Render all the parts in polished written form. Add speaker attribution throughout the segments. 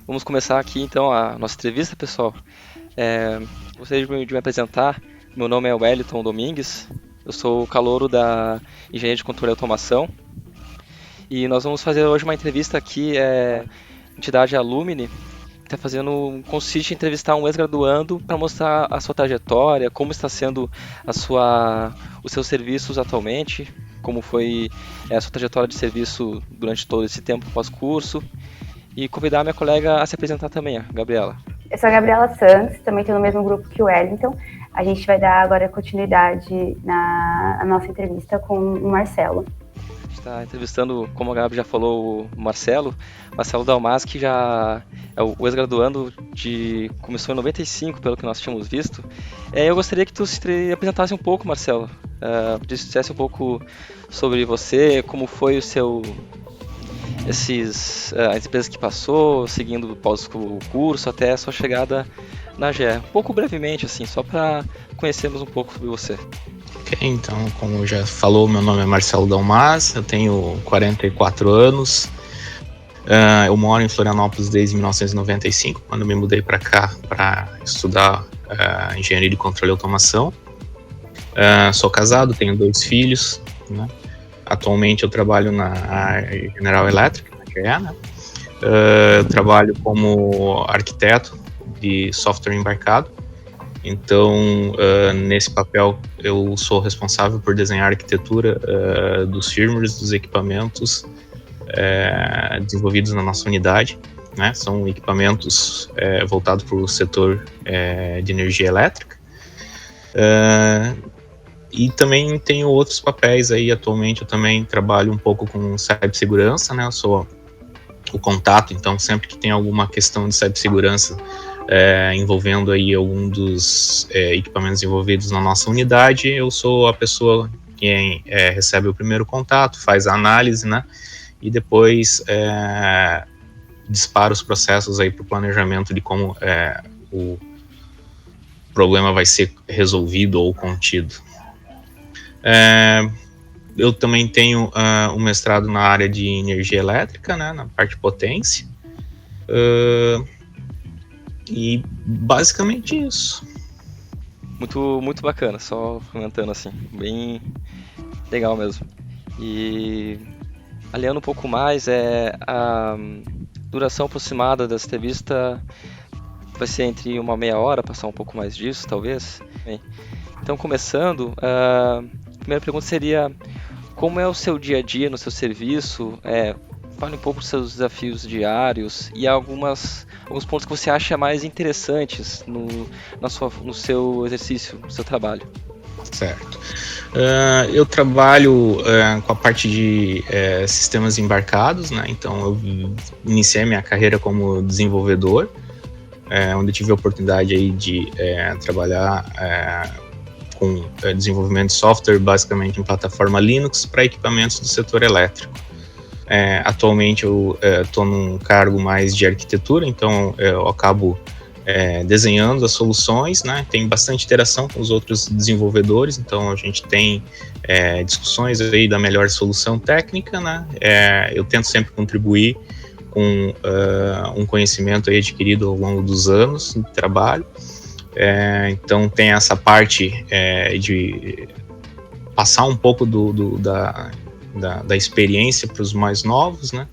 Speaker 1: Vamos começar aqui então a nossa entrevista, pessoal. É, Gostaria de me apresentar. Meu nome é Wellington Domingues. Eu sou o calouro da Engenharia de Controle e Automação. E nós vamos fazer hoje uma entrevista aqui, entidade Alumni, que está fazendo, consiste em entrevistar um ex-graduando para mostrar a sua trajetória, como está sendo os seus serviços atualmente, como foi a sua trajetória de serviço durante todo esse tempo pós-curso, e convidar a minha colega a se apresentar também, a Gabriela.
Speaker 2: Eu sou a Gabriela Santos, também estou no mesmo grupo que o Wellington. A gente vai dar agora continuidade na nossa entrevista com o Marcelo.
Speaker 1: A gente está entrevistando, como a Gabi já falou, o Marcelo Dalmas, que já é o ex-graduando começou em 95, pelo que nós tínhamos visto. Eu gostaria que tu se apresentasse um pouco, Marcelo, dissesse um pouco sobre você, como foi as empresas que passou, seguindo após o curso, até a sua chegada na GE. Um pouco brevemente, assim, só para conhecermos um pouco sobre você.
Speaker 3: Ok, então, como já falou, meu nome é Marcelo Dalmas, eu tenho 44 anos, eu moro em Florianópolis desde 1995, quando eu me mudei para cá para estudar Engenharia de Controle e Automação. Sou casado, tenho 2 filhos, né? Atualmente eu trabalho na General Electric, na GE, né? Eu trabalho como arquiteto de software embarcado. Então, nesse papel, eu sou responsável por desenhar a arquitetura dos firmwares, dos equipamentos desenvolvidos na nossa unidade, né? São equipamentos voltados para o setor de energia elétrica. E também tenho outros papéis aí. Atualmente eu também trabalho um pouco com cibersegurança, né? Eu sou o contato, então sempre que tem alguma questão de cibersegurança envolvendo aí algum dos equipamentos envolvidos na nossa unidade, eu sou a pessoa que recebe o primeiro contato, faz a análise, né? E depois dispara os processos aí para o planejamento de como o problema vai ser resolvido ou contido. Eu também tenho um mestrado na área de energia elétrica, né, na parte de potência. E basicamente isso.
Speaker 1: Muito, muito bacana, só comentando assim, bem legal mesmo. E alinhando um pouco mais, a duração aproximada dessa entrevista vai ser entre uma meia hora, passar um pouco mais disso, talvez. Bem, então, começando, a primeira pergunta seria: como é o seu dia a dia no seu serviço? Fale um pouco dos seus desafios diários e alguns pontos que você acha mais interessantes no seu exercício, no seu trabalho.
Speaker 3: Certo. Eu trabalho com a parte de sistemas embarcados, né? Então eu iniciei minha carreira como desenvolvedor, onde eu tive a oportunidade aí de trabalhar com desenvolvimento de software, basicamente em plataforma Linux, para equipamentos do setor elétrico. Atualmente eu estou num cargo mais de arquitetura, então eu acabo desenhando as soluções, né? Tem bastante interação com os outros desenvolvedores, então a gente tem discussões aí da melhor solução técnica, né? Eu tento sempre contribuir com um conhecimento aí adquirido ao longo dos anos de trabalho. Então tem essa parte de passar um pouco da experiência para os mais novos, né?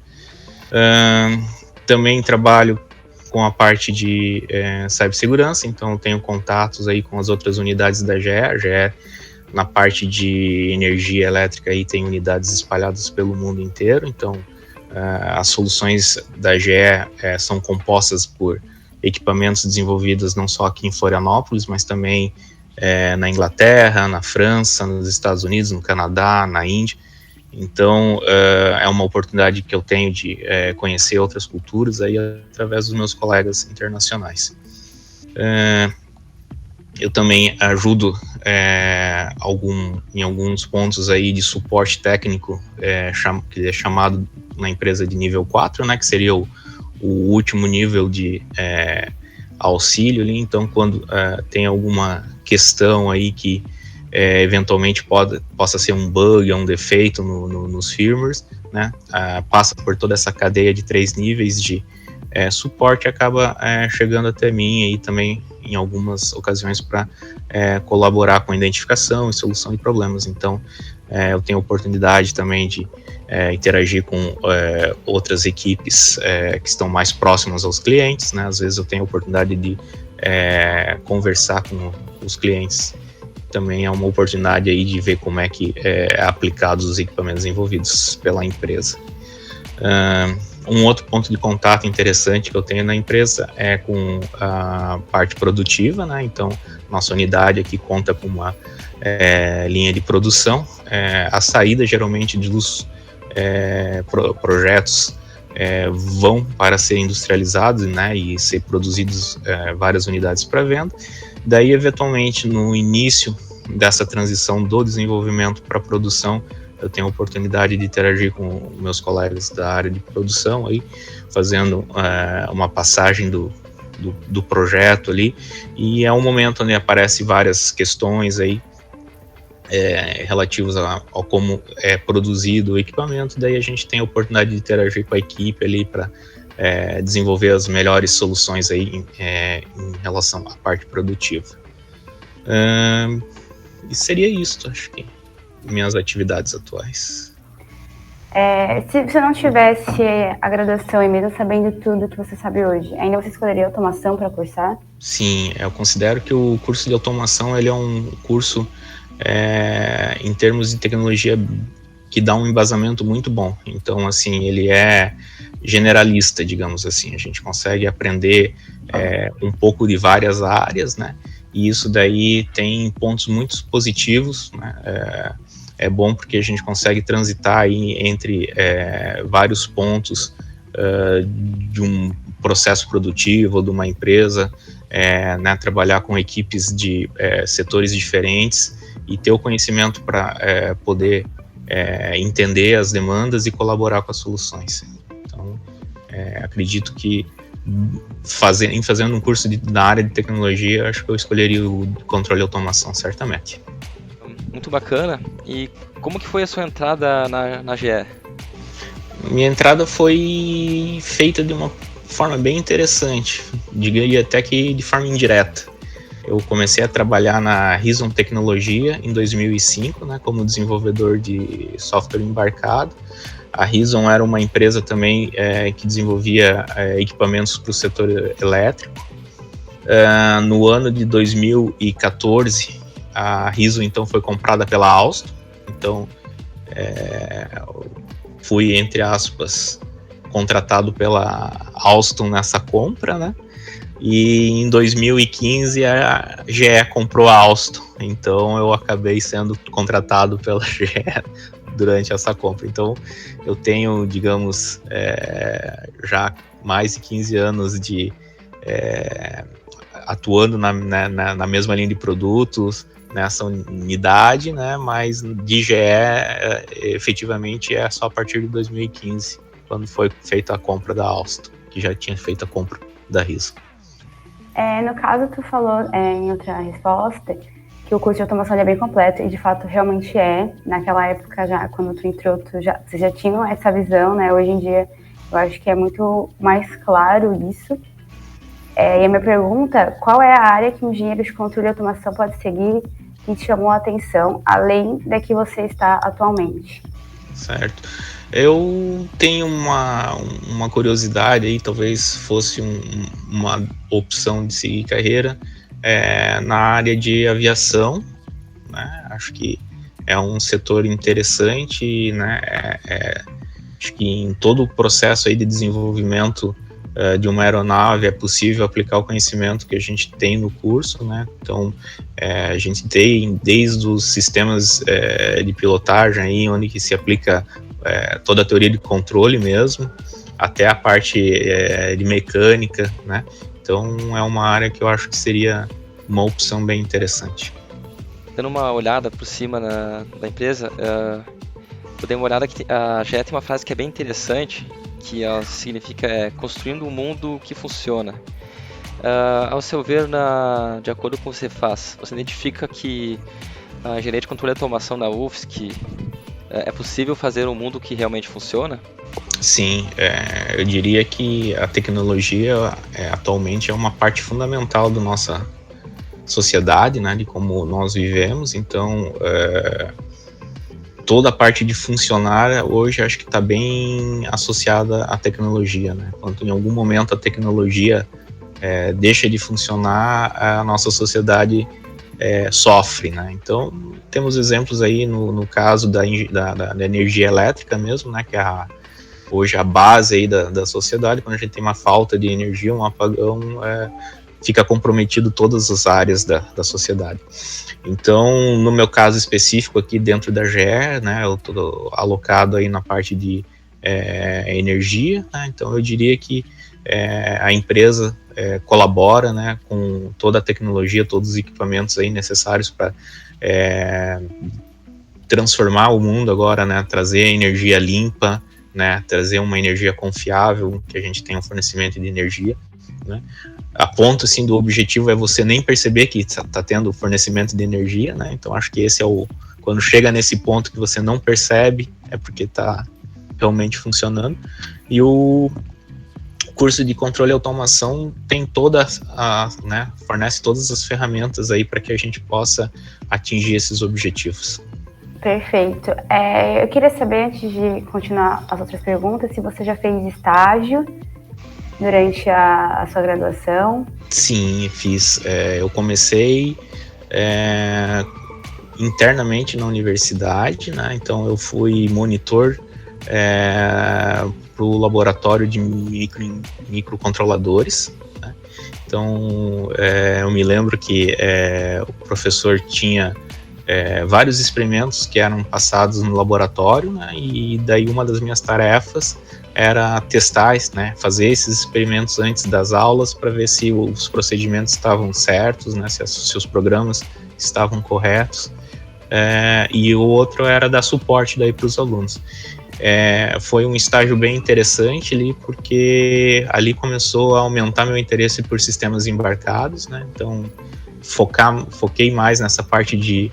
Speaker 3: Também trabalho com a parte de cibersegurança, então tenho contatos aí com as outras unidades da GE. A GE, na parte de energia elétrica, aí tem unidades espalhadas pelo mundo inteiro, então as soluções da GE são compostas por equipamentos desenvolvidos não só aqui em Florianópolis, mas também na Inglaterra, na França, nos Estados Unidos, no Canadá, na Índia. Então, é uma oportunidade que eu tenho de conhecer outras culturas aí através dos meus colegas internacionais. Eu também ajudo em alguns pontos aí de suporte técnico, que é chamado na empresa de nível 4, né, que seria o último nível de auxílio ali. Então, quando tem alguma questão aí que eventualmente possa ser um bug, um defeito nos firmwares, né? Passa por toda essa cadeia de 3 níveis de suporte acaba chegando até mim aí também em algumas ocasiões para colaborar com a identificação e solução de problemas. Então, eu tenho a oportunidade também de interagir com outras equipes que estão mais próximas aos clientes, né? Às vezes eu tenho a oportunidade de conversar com os clientes. Também é uma oportunidade aí de ver como é que é aplicados os equipamentos envolvidos pela empresa. Um outro ponto de contato interessante que eu tenho na empresa é com a parte produtiva, né? Então, nossa unidade aqui conta com uma linha de produção. A saída, geralmente, dos projetos vão para ser industrializados, né? E ser produzidos várias unidades para venda. Daí, eventualmente, no início dessa transição do desenvolvimento para a produção, eu tenho a oportunidade de interagir com meus colegas da área de produção, aí, fazendo uma passagem do projeto ali, e é um momento onde aparecem várias questões aí, relativas ao como é produzido o equipamento. Daí a gente tem a oportunidade de interagir com a equipe ali para desenvolver as melhores soluções aí em relação à parte produtiva. E seria isso, acho que minhas atividades atuais.
Speaker 2: Se você não tivesse a graduação e mesmo sabendo tudo que você sabe hoje, ainda você escolheria automação para cursar?
Speaker 3: Sim, eu considero que o curso de automação ele é um curso em termos de tecnologia que dá um embasamento muito bom. Então, assim, ele é generalista, digamos assim. A gente consegue aprender um pouco de várias áreas, né? E isso daí tem pontos muito positivos, né? É bom porque a gente consegue transitar aí entre vários pontos de um processo produtivo ou de uma empresa, né? Trabalhar com equipes de setores diferentes e ter o conhecimento para poder entender as demandas e colaborar com as soluções. Então, acredito que fazendo um curso na área de tecnologia, acho que eu escolheria o controle e automação, certamente.
Speaker 1: Muito bacana. E como que foi a sua entrada na GE?
Speaker 3: Minha entrada foi feita de uma forma bem interessante, diria até que de forma indireta. Eu comecei a trabalhar na Rison Tecnologia em 2005, né, como desenvolvedor de software embarcado. A Rison era uma empresa também que desenvolvia equipamentos para o setor elétrico. No ano de 2014, a Rison então foi comprada pela Alstom. Então, fui, entre aspas, contratado pela Alstom nessa compra, né? E em 2015 a GE comprou a Alstom, então eu acabei sendo contratado pela GE durante essa compra. Então eu tenho, digamos, já mais de 15 anos de atuando na mesma linha de produtos, nessa unidade, né? Mas de GE efetivamente é só a partir de 2015, quando foi feita a compra da Alstom, que já tinha feito a compra da Rison.
Speaker 2: No caso, tu falou em outra resposta que o curso de automação é bem completo, e de fato realmente é. Naquela época, já quando tu entrou, vocês já tinham essa visão, né? Hoje em dia, eu acho que é muito mais claro isso. E a minha pergunta, qual é a área que um engenheiro de controle e automação pode seguir que te chamou a atenção, além da que você está atualmente?
Speaker 3: Certo. Eu tenho uma curiosidade aí, talvez fosse uma opção de seguir carreira na área de aviação, né? Acho que é um setor interessante, né? Acho que em todo o processo aí de desenvolvimento de uma aeronave é possível aplicar o conhecimento que a gente tem no curso, né? Então, a gente tem desde os sistemas de pilotagem aí, onde que se aplica toda a teoria de controle mesmo, até a parte de mecânica, né? Então, é uma área que eu acho que seria uma opção bem interessante.
Speaker 1: Dando uma olhada por cima da empresa, eu dei uma olhada que a GE tem uma frase que é bem interessante, que ela significa construindo um mundo que funciona. Ao seu ver, de acordo com o que você faz, você identifica que a engenharia de controle e automação da UFSC é possível fazer um mundo que realmente funciona?
Speaker 3: Sim, eu diria que a tecnologia atualmente é uma parte fundamental da nossa sociedade, né, de como nós vivemos. Então, toda a parte de funcionar hoje acho que está bem associada à tecnologia, né? Quando em algum momento a tecnologia deixa de funcionar, a nossa sociedade sofre, né? Então temos exemplos aí no caso da energia elétrica mesmo, né? Que é hoje a base aí da sociedade. Quando a gente tem uma falta de energia, um apagão, fica comprometido todas as áreas da sociedade. Então, no meu caso específico aqui dentro da GE, né, eu estou alocado aí na parte de energia, né, então eu diria que a empresa colabora, né, com toda a tecnologia, todos os equipamentos aí necessários para transformar o mundo agora, né, trazer energia limpa, né, trazer uma energia confiável, que a gente tenha um fornecimento de energia, né, a ponto, assim, do objetivo é você nem perceber que está tendo fornecimento de energia, né? Então acho que esse é quando chega nesse ponto que você não percebe, é porque está realmente funcionando. E o curso de controle e automação tem né, fornece todas as ferramentas aí para que a gente possa atingir esses objetivos.
Speaker 2: Perfeito. Eu queria saber, antes de continuar as outras perguntas, se você já fez estágio durante a sua graduação.
Speaker 3: Sim, fiz. Eu comecei internamente na universidade, né? Então eu fui monitor para o laboratório de microcontroladores, né? Então eu me lembro que o professor tinha vários experimentos que eram passados no laboratório, né? E daí uma das minhas tarefas era testar, né, fazer esses experimentos antes das aulas para ver se os procedimentos estavam certos, né, se os programas estavam corretos, e o outro era dar suporte daí para os alunos. Foi um estágio bem interessante ali, porque ali começou a aumentar meu interesse por sistemas embarcados, né, então foquei mais nessa parte de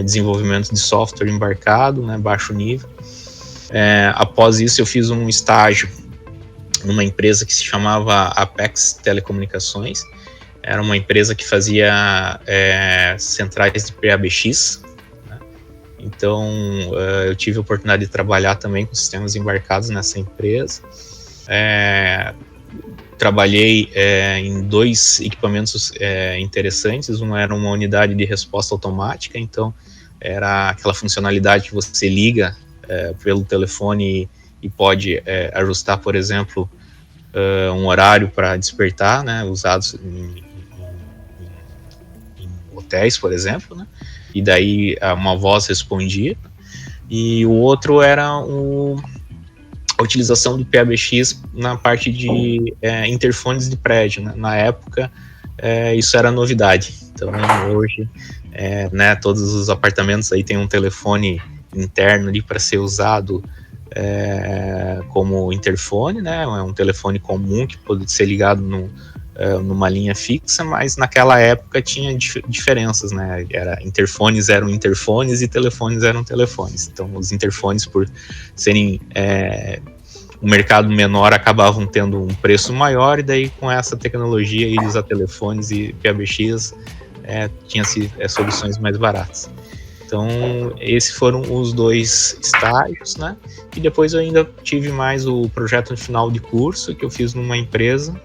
Speaker 3: desenvolvimento de software embarcado, né, baixo nível. Após isso eu fiz um estágio numa empresa que se chamava Apex Telecomunicações. Era uma empresa que fazia centrais de PABX, né? Então eu tive a oportunidade de trabalhar também com sistemas embarcados nessa empresa. Trabalhei em dois equipamentos interessantes. Um era uma unidade de resposta automática, então era aquela funcionalidade que você liga pelo telefone e pode ajustar, por exemplo, um horário para despertar, né, usados em hotéis, por exemplo, né, e daí uma voz respondia. E o outro era a utilização do PABX na parte de interfones de prédio, né. Na época isso era novidade, então hoje né, todos os apartamentos aí têm um telefone interno ali para ser usado como interfone, né? É um telefone comum que pode ser ligado numa linha fixa, mas naquela época tinha diferenças, né? Interfones eram interfones e telefones eram telefones. Então os interfones, por serem um mercado menor, acabavam tendo um preço maior, e daí com essa tecnologia aí de usar telefones e PABX tinha-se soluções mais baratas. Então, esses foram os dois estágios, né? E depois eu ainda tive mais o projeto de final de curso, que eu fiz numa empresa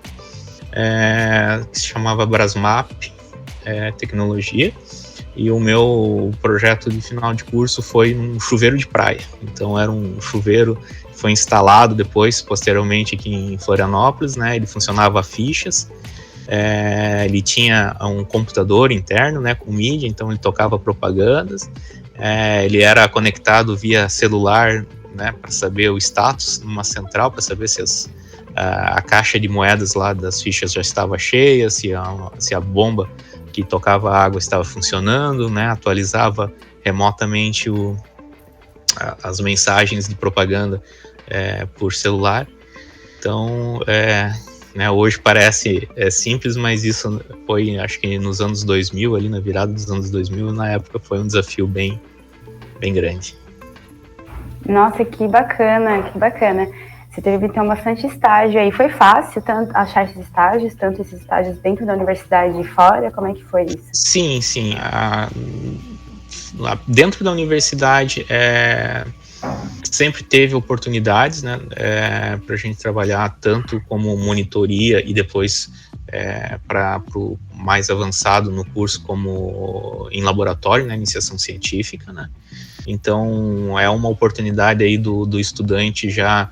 Speaker 3: que se chamava Brasmap Tecnologia. E o meu projeto de final de curso foi um chuveiro de praia. Então, era um chuveiro que foi instalado depois, posteriormente, aqui em Florianópolis, né? Ele funcionava a fichas. Ele tinha um computador interno, né, com mídia, então ele tocava propagandas. Ele era conectado via celular, né, para saber o status numa central, para saber se a caixa de moedas lá das fichas já estava cheia, se a bomba que tocava água estava funcionando, né, atualizava remotamente as mensagens de propaganda por celular. Então, né, hoje parece simples, mas isso foi, acho que nos anos 2000, ali na virada dos anos 2000, na época foi um desafio bem grande.
Speaker 2: Nossa, que bacana, que bacana. Você teve então bastante estágio aí. Foi fácil tanto achar esses estágios, tanto esses estágios dentro da universidade e fora? Como é que foi isso?
Speaker 3: Sim, sim. Dentro da universidade sempre teve oportunidades, né, para a gente trabalhar tanto como monitoria e depois para o mais avançado no curso como em laboratório, né, iniciação científica, né. Então é uma oportunidade aí do estudante já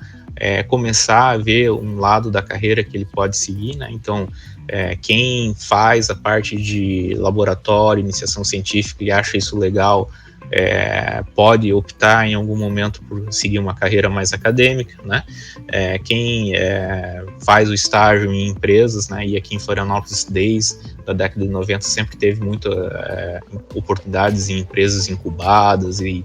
Speaker 3: começar a ver um lado da carreira que ele pode seguir, né. Então quem faz a parte de laboratório, iniciação científica e acha isso legal, pode optar em algum momento por seguir uma carreira mais acadêmica, né? Quem faz o estágio em empresas, né? E aqui em Florianópolis, desde a década de 90, sempre teve muitas oportunidades em empresas incubadas e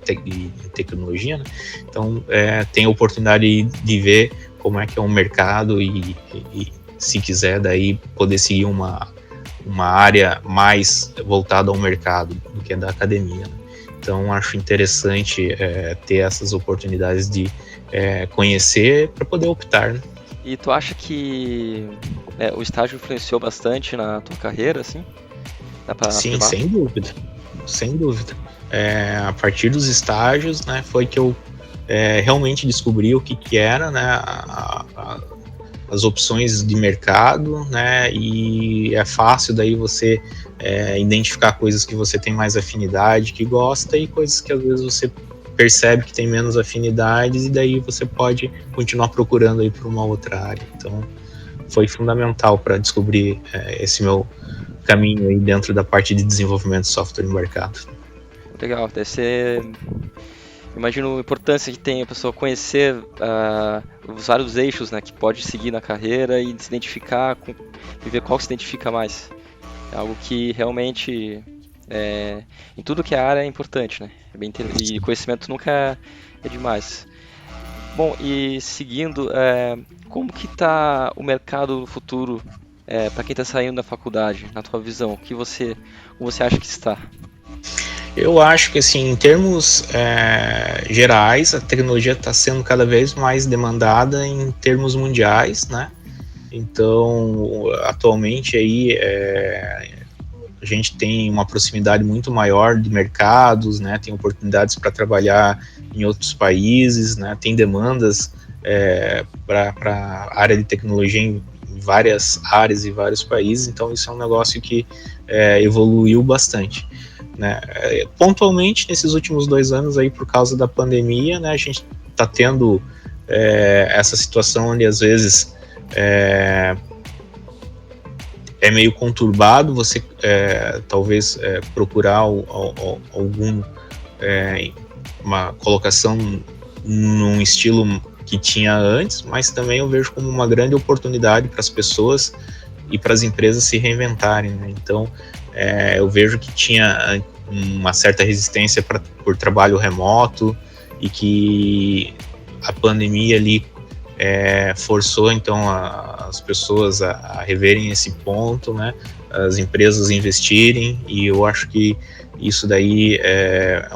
Speaker 3: tecnologia, né? Então, tem a oportunidade de ver como é que é o mercado e se quiser daí poder seguir uma área mais voltada ao mercado do que da academia, né? Então acho interessante ter essas oportunidades de conhecer para poder optar, né?
Speaker 1: E tu acha que o estágio influenciou bastante na tua carreira, assim? Dá pra
Speaker 3: Sim,
Speaker 1: afirmar?
Speaker 3: sem dúvida, sem dúvida. A partir dos estágios, né, foi que eu realmente descobri o que era, né, as opções de mercado, né, e é fácil daí você identificar coisas que você tem mais afinidade, que gosta, e coisas que às vezes você percebe que tem menos afinidades, e daí você pode continuar procurando aí por uma outra área. Então foi fundamental para descobrir esse meu caminho aí dentro da parte de desenvolvimento de software embarcado.
Speaker 1: Legal, deve ser... Imagino a importância que tem a pessoa conhecer os vários eixos, né, que pode seguir na carreira e se identificar e ver qual se identifica mais. É algo que realmente, em tudo que é área, é importante, né? E conhecimento nunca é demais. Bom, e seguindo, como que está o mercado futuro para quem está saindo da faculdade, na tua visão? Como você acha que está?
Speaker 3: Eu acho que, assim, em termos gerais, a tecnologia está sendo cada vez mais demandada em termos mundiais, né? Então, atualmente aí a gente tem uma proximidade muito maior de mercados, né? Tem oportunidades para trabalhar em outros países, né? Tem demandas para a área de tecnologia em várias áreas e vários países. Então, isso é um negócio que evoluiu bastante, né? Pontualmente, nesses últimos 2 anos aí, por causa da pandemia, né? A gente está tendo essa situação onde às vezes é meio conturbado você talvez procurar algum uma colocação num estilo que tinha antes, mas também eu vejo como uma grande oportunidade para as pessoas e para as empresas se reinventarem, né? Então eu vejo que tinha uma certa resistência por trabalho remoto, e que a pandemia ali forçou então as pessoas a reverem esse ponto, né? As empresas investirem, e eu acho que isso daí é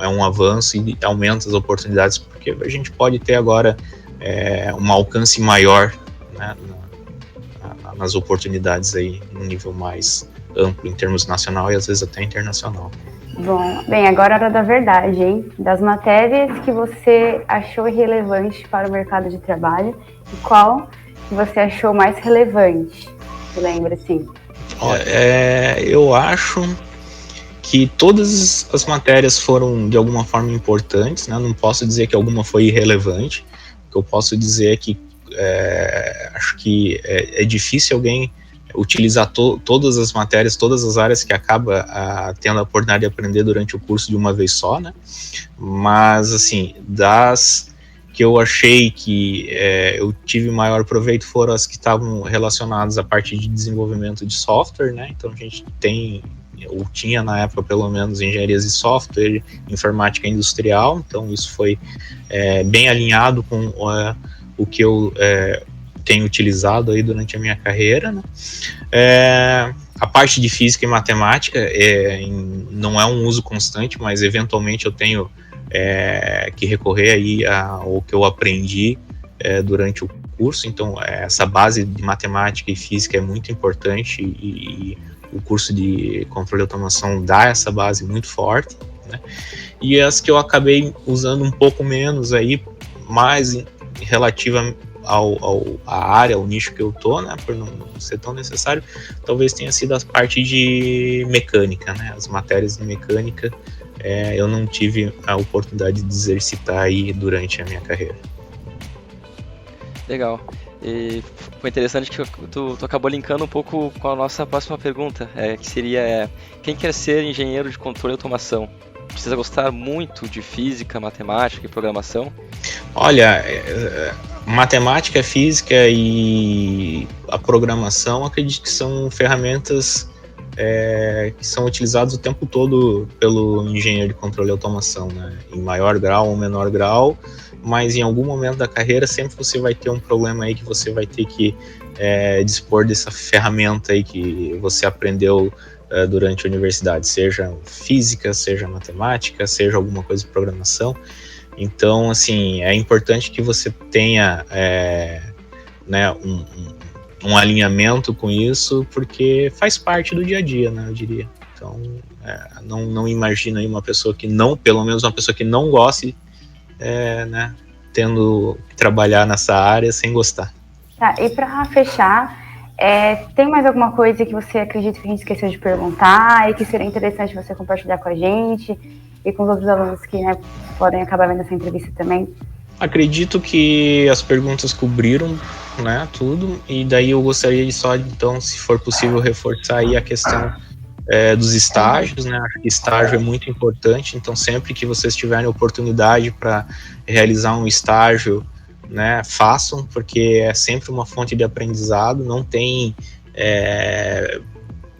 Speaker 3: um avanço e aumenta as oportunidades, porque a gente pode ter agora um alcance maior, né, nas oportunidades aí no nível mais amplo em termos nacional e às vezes até internacional.
Speaker 2: Bom, bem, agora é a hora da verdade, hein? Das matérias que você achou relevante para o mercado de trabalho, e qual que você achou mais relevante? Você lembra, assim?
Speaker 3: Eu acho que todas as matérias foram de alguma forma importantes, né? Não posso dizer que alguma foi irrelevante. O que eu posso dizer é que acho que é difícil alguém utilizar todas as matérias, todas as áreas que acaba tendo a oportunidade de aprender durante o curso de uma vez só, né? Mas, assim, das que eu achei que eu tive maior proveito foram as que estavam relacionadas à parte de desenvolvimento de software, né? Então a gente tem, ou tinha na época pelo menos, engenharias de software, informática industrial, então isso foi bem alinhado com o que eu tenho utilizado aí durante a minha carreira, né? A parte de física e matemática não é um uso constante, mas eventualmente eu tenho que recorrer aí ao que eu aprendi durante o curso. Então, essa base de matemática e física é muito importante e o curso de controle e automação dá essa base muito forte, né? E as que eu acabei usando um pouco menos aí, mais relativa à área, ao nicho que eu tô, né, por não ser tão necessário, talvez tenha sido a parte de mecânica, né, as matérias de mecânica, eu não tive a oportunidade de exercitar aí durante a minha carreira.
Speaker 1: Legal. E foi interessante que tu acabou linkando um pouco com a nossa próxima pergunta, que seria quem quer ser engenheiro de controle e automação? Precisa gostar muito de física, matemática e programação?
Speaker 3: Olha, matemática, física e a programação, acredito que são ferramentas que são utilizadas o tempo todo pelo engenheiro de controle e automação, né? Em maior grau ou menor grau, mas em algum momento da carreira sempre você vai ter um problema aí que você vai ter que dispor dessa ferramenta aí que você aprendeu durante a universidade, seja física, seja matemática, seja alguma coisa de programação. Então, assim, é importante que você tenha né, um alinhamento com isso, porque faz parte do dia a dia, né, eu diria. Então, não imagina aí uma pessoa que não, pelo menos uma pessoa que não goste, né, tendo que trabalhar nessa área sem gostar.
Speaker 2: Tá, e para fechar, tem mais alguma coisa que você acredita que a gente esqueceu de perguntar e que seria interessante você compartilhar com a gente e com os outros alunos que, né, podem acabar vendo essa entrevista também?
Speaker 3: Acredito que as perguntas cobriram, né, tudo, e daí eu gostaria de só, então, se for possível, reforçar aí a questão dos estágios, né? Acho que estágio é muito importante, então sempre que vocês tiverem oportunidade para realizar um estágio, né, façam, porque é sempre uma fonte de aprendizado, não tem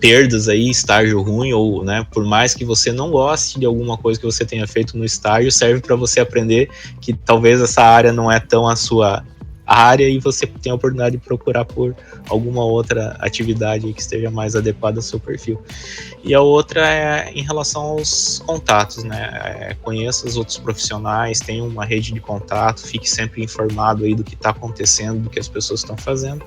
Speaker 3: perdas aí, estágio ruim, ou, né, por mais que você não goste de alguma coisa que você tenha feito no estágio, serve para você aprender que talvez essa área não é tão a sua área e você tem a oportunidade de procurar por alguma outra atividade que esteja mais adequada ao seu perfil. E a outra é em relação aos contatos, né? Conheça os outros profissionais, tenha uma rede de contato, fique sempre informado aí do que está acontecendo, do que as pessoas estão fazendo,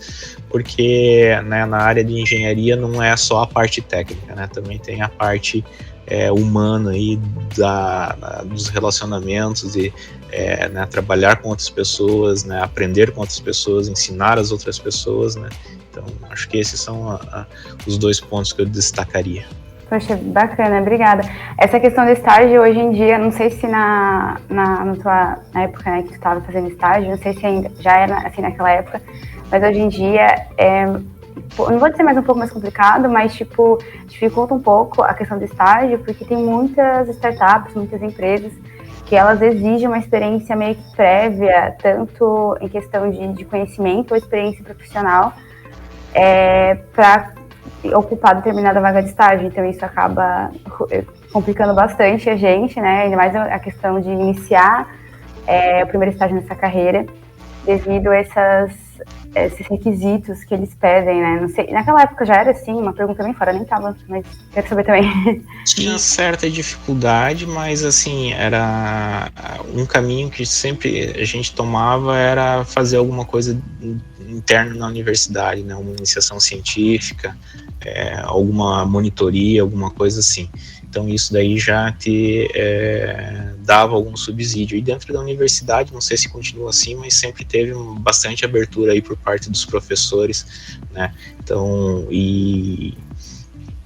Speaker 3: porque, né, na área de engenharia não é só a parte técnica, né? Também tem a parte humana aí dos relacionamentos e né, trabalhar com outras pessoas, né, aprender com outras pessoas, ensinar as outras pessoas, né? Então, acho que esses são os dois pontos que eu destacaria.
Speaker 2: Poxa, bacana, obrigada. Essa questão do estágio, hoje em dia, não sei se na época, né, que tu estava fazendo estágio, não sei se ainda já era assim naquela época, mas hoje em dia não vou dizer mais um pouco mais complicado, mas tipo, dificulta um pouco a questão do estágio, porque tem muitas startups, muitas empresas que elas exigem uma experiência meio que prévia, tanto em questão de conhecimento ou experiência profissional, para ocupar determinada vaga de estágio. Então isso acaba complicando bastante a gente, né? Ainda mais a questão de iniciar o primeiro estágio nessa carreira, devido a esses requisitos que eles pedem, né? Não sei, naquela época já era assim, uma pergunta bem fora, nem tava, mas quero saber também.
Speaker 3: Tinha certa dificuldade, mas assim, era um caminho que sempre a gente tomava, era fazer alguma coisa interna na universidade, né? Uma iniciação científica, alguma monitoria, alguma coisa assim. Então isso daí já te dava algum subsídio. E dentro da universidade, não sei se continua assim, mas sempre teve bastante abertura aí por parte dos professores, né? Então, e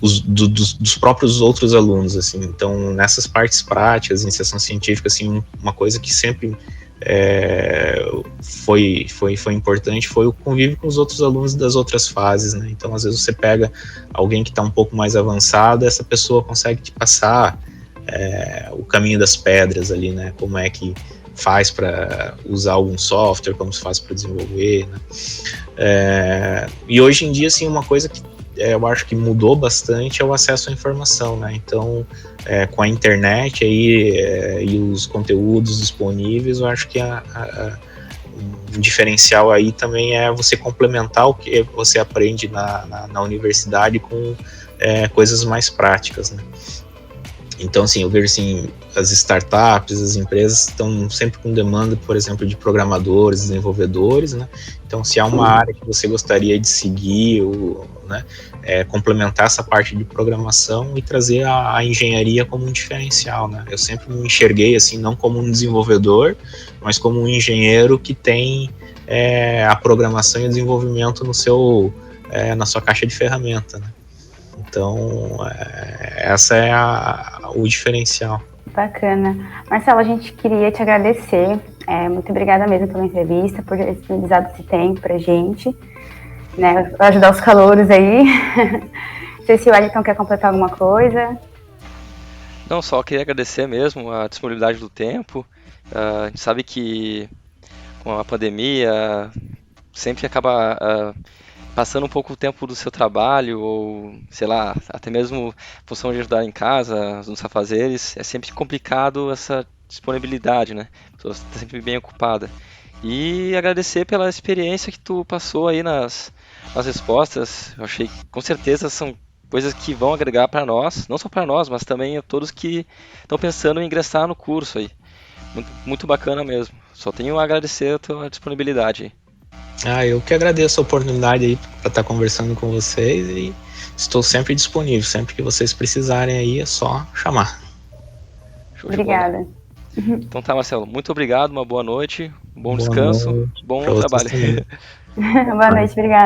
Speaker 3: dos próprios outros alunos, assim. Então, nessas partes práticas, iniciação científica, assim, uma coisa que sempre foi importante foi o convívio com os outros alunos das outras fases, né? Então, às vezes você pega alguém que está um pouco mais avançado, essa pessoa consegue te passar o caminho das pedras ali, né? Como é que faz para usar algum software, como se faz para desenvolver, né? E hoje em dia, assim, uma coisa que eu acho que mudou bastante é o acesso à informação, né? Então, com a internet aí e os conteúdos disponíveis, eu acho que um diferencial aí também é você complementar o que você aprende na universidade com coisas mais práticas, né? Então, assim, eu vejo assim, as startups, as empresas estão sempre com demanda, por exemplo, de programadores, desenvolvedores, né? Então, se há uma área que você gostaria de seguir, ou, né, complementar essa parte de programação e trazer a engenharia como um diferencial, né? Eu sempre me enxerguei assim, não como um desenvolvedor, mas como um engenheiro que tem a programação e o desenvolvimento no seu, na sua caixa de ferramenta, né? Então, essa é o diferencial.
Speaker 2: Bacana. Marcelo, a gente queria te agradecer. Muito obrigada mesmo pela entrevista, por ter disponibilizado esse tempo pra gente, né, pra ajudar os calouros aí. Não sei se o Wellington quer completar alguma coisa.
Speaker 1: Não, só queria agradecer mesmo a disponibilidade do tempo. A gente sabe que com a pandemia sempre acaba passando um pouco o tempo do seu trabalho, ou sei lá, até mesmo função de ajudar em casa, nos afazeres, é sempre complicado essa disponibilidade, né? A pessoa está sempre bem ocupada. E agradecer pela experiência que tu passou aí nas respostas. Eu achei que com certeza são coisas que vão agregar para nós, não só para nós, mas também a todos que estão pensando em ingressar no curso aí. Muito, muito bacana mesmo. Só tenho a agradecer a tua disponibilidade aí.
Speaker 3: Eu que agradeço a oportunidade aí para estar conversando com vocês e estou sempre disponível. Sempre que vocês precisarem aí, é só chamar.
Speaker 1: Show de bola.
Speaker 2: Obrigada.
Speaker 1: Então tá, Marcelo. Muito obrigado, uma boa noite, um bom
Speaker 3: Boa
Speaker 1: descanso,
Speaker 3: noite
Speaker 1: bom
Speaker 3: para vocês
Speaker 1: trabalho.
Speaker 3: também.
Speaker 2: Boa noite, obrigada.